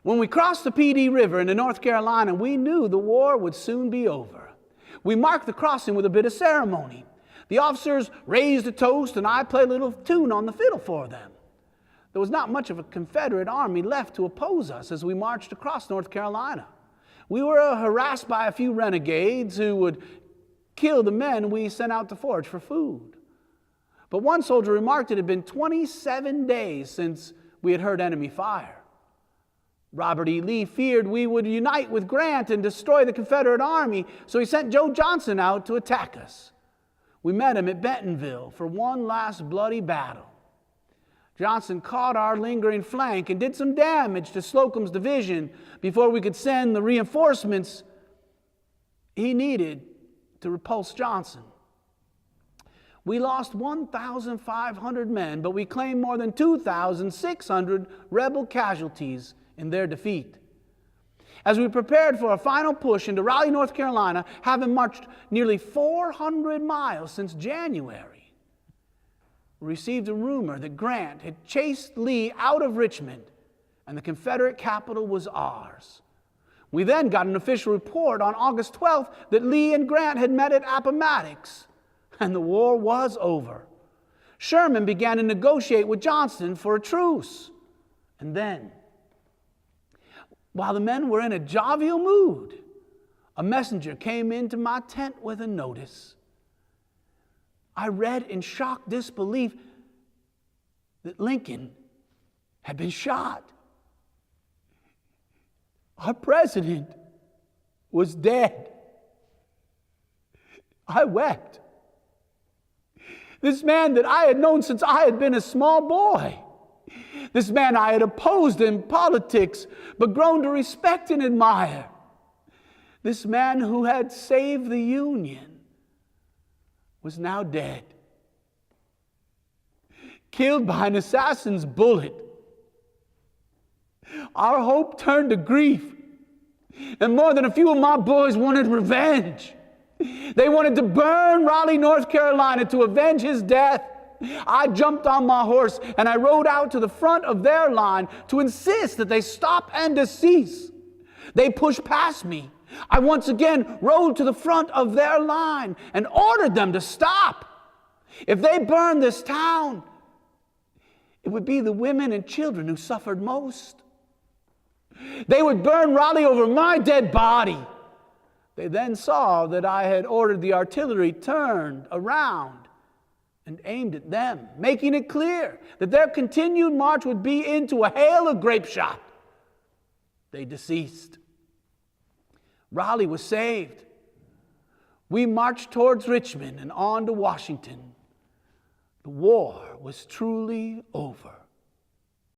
When we crossed the PeeDee River into North Carolina, we knew the war would soon be over. We marked the crossing with a bit of ceremony. The officers raised a toast, and I played a little tune on the fiddle for them. There was not much of a Confederate army left to oppose us as we marched across North Carolina. We were harassed by a few renegades who would kill the men we sent out to forage for food. But one soldier remarked it had been 27 days since we had heard enemy fire. Robert E. Lee feared we would unite with Grant and destroy the Confederate army, so he sent Joe Johnston out to attack us. We met him at Bentonville for one last bloody battle. Johnston caught our lingering flank and did some damage to Slocum's division before we could send the reinforcements he needed to repulse Johnson. We lost 1,500 men, but we claimed more than 2,600 rebel casualties in their defeat. As we prepared for a final push into Raleigh, North Carolina, having marched nearly 400 miles since January, we received a rumor that Grant had chased Lee out of Richmond and the Confederate capital was ours. We then got an official report on August 12th that Lee and Grant had met at Appomattox, and the war was over. Sherman began to negotiate with Johnston for a truce. And then, while the men were in a jovial mood, a messenger came into my tent with a notice. I read in shocked disbelief that Lincoln had been shot. Our president was dead. I wept. This man that I had known since I had been a small boy, this man I had opposed in politics, but grown to respect and admire, this man who had saved the Union, was now dead, killed by an assassin's bullet. Our hope turned to grief, and more than a few of my boys wanted revenge. They wanted to burn Raleigh, North Carolina to avenge his death. I jumped on my horse and I rode out to the front of their line to insist that they stop and cease. They pushed past me. I once again rode to the front of their line and ordered them to stop. If they burned this town, it would be the women and children who suffered most. They would burn Raleigh over my dead body. They then saw that I had ordered the artillery turned around and aimed at them, making it clear that their continued march would be into a hail of grape shot. They deceased. Raleigh was saved. We marched towards Richmond and on to Washington. The war was truly over.